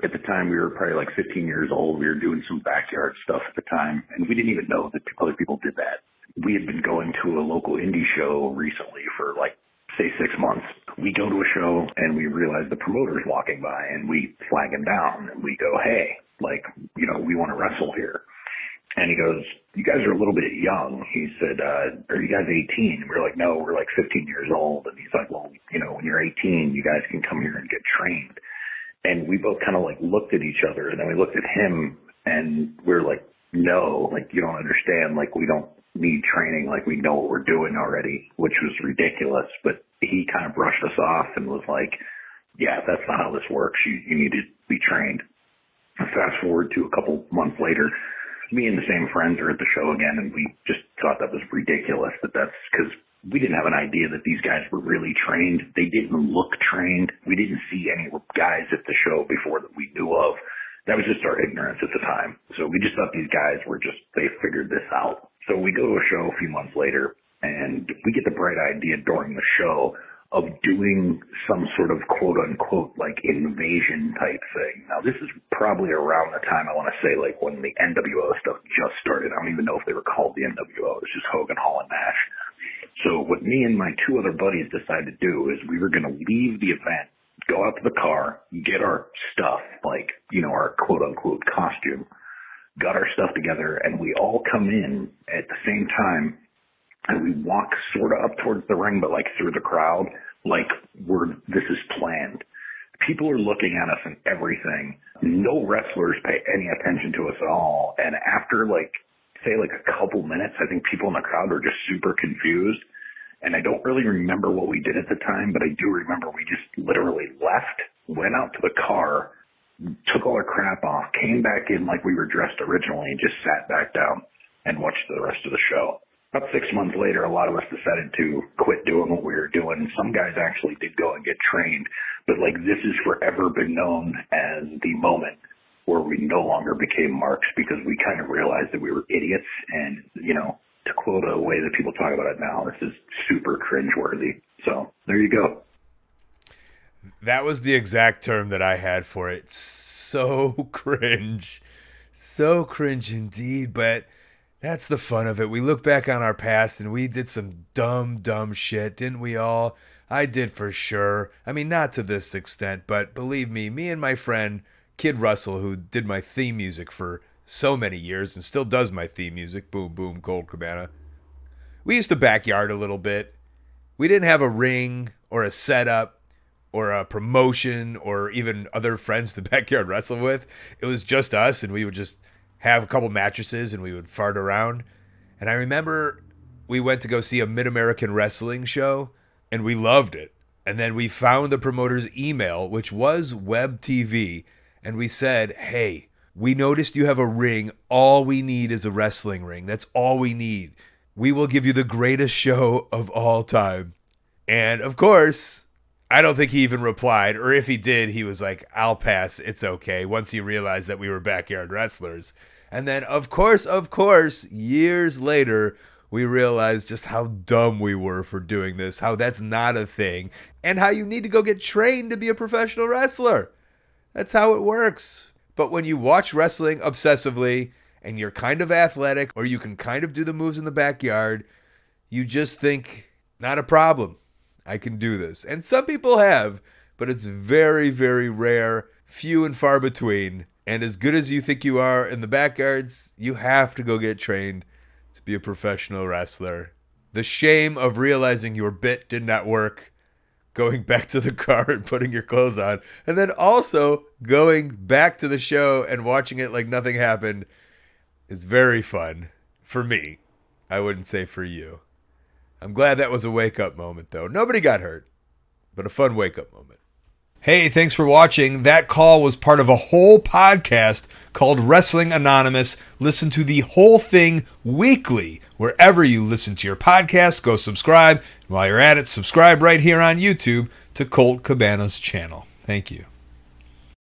at the time, we were probably like 15 years old. We were doing some backyard stuff at the time, and we didn't even know that other people did that. We had been going to a local indie show recently for like, say, 6 months. We go to a show, and we realize the promoter's walking by, and we flag him down, and we go, hey, like, you know, we want to wrestle here. And he goes, you guys are a little bit young. He said, are you guys 18? And we're like, no, we're like 15 years old. And he's like, well, you know, when you're 18, you guys can come here and get trained. And we both kind of like looked at each other, and then we looked at him, and we're like, no, like, you don't understand. Like, we don't need training. Like, we know what we're doing already, which was ridiculous. But he kind of brushed us off and was like, yeah, that's not how this works. You need to be trained. Fast forward to a couple months later, me and the same friends are at the show again, and we just thought that was ridiculous. That's because we didn't have an idea that these guys were really trained. They didn't look trained. We didn't see any guys at the show before that we knew of. That was just our ignorance at the time. So we just thought these guys were just, they figured this out. So we go to a show a few months later, and we get the bright idea during the show of doing some sort of quote-unquote like invasion type thing. Now, this is probably around the time, I want to say, like when the NWO stuff just started. I don't even know if they were called the NWO. It was just Hogan, Hall, and Nash. So what me and my two other buddies decided to do is we were going to leave the event, go out to the car, get our stuff, like, you know, our quote-unquote costume, got our stuff together, and we all come in at the same time. And we walk sort of up towards the ring, but like through the crowd, like this is planned. People are looking at us and everything. No wrestlers pay any attention to us at all. And after like, say like a couple minutes, I think people in the crowd were just super confused. And I don't really remember what we did at the time, but I do remember we just literally left, went out to the car, took all our crap off, came back in like we were dressed originally, and just sat back down and watched the rest of the show. About 6 months later, a lot of us decided to quit doing what we were doing. Some guys actually did go and get trained, but like this has forever been known as the moment where we no longer became marks because we kind of realized that we were idiots. And, you know, to quote a way that people talk about it now, this is super cringeworthy. So there you go. That was the exact term that I had for it. So cringe indeed, but that's the fun of it. We look back on our past and we did some dumb shit, didn't we all? I did for sure. I mean, not to this extent, but believe me and my friend, Kid Russell, who did my theme music for so many years and still does my theme music, Boom Boom, Colt Cabana, we used to backyard a little bit. We didn't have a ring or a setup or a promotion or even other friends to backyard wrestle with. It was just us, and we would just have a couple mattresses and we would fart around. And I remember we went to go see a Mid-American Wrestling show and we loved it. And then we found the promoter's email, which was Web TV, and we said, hey, we noticed you have a ring. All we need is a wrestling ring. That's all we need. We will give you the greatest show of all time. And of course, I don't think he even replied, or if he did, he was like, I'll pass, it's okay, once he realized that we were backyard wrestlers. And then, of course, years later, we realized just how dumb we were for doing this, how that's not a thing, and how you need to go get trained to be a professional wrestler. That's how it works. But when you watch wrestling obsessively, and you're kind of athletic, or you can kind of do the moves in the backyard, you just think, not a problem. I can do this. And some people have, but it's very, very rare, few and far between. And as good as you think you are in the backyards, you have to go get trained to be a professional wrestler. The shame of realizing your bit did not work, going back to the car and putting your clothes on, and then also going back to the show and watching it like nothing happened is very fun. For me. I wouldn't say for you. I'm glad that was a wake-up moment, though. Nobody got hurt, but a fun wake-up moment. Hey, thanks for watching. That call was part of a whole podcast called Wrestling Anonymous. Listen to the whole thing weekly. Wherever you listen to your podcast, go subscribe. And while you're at it, subscribe right here on YouTube to Colt Cabana's channel. Thank you.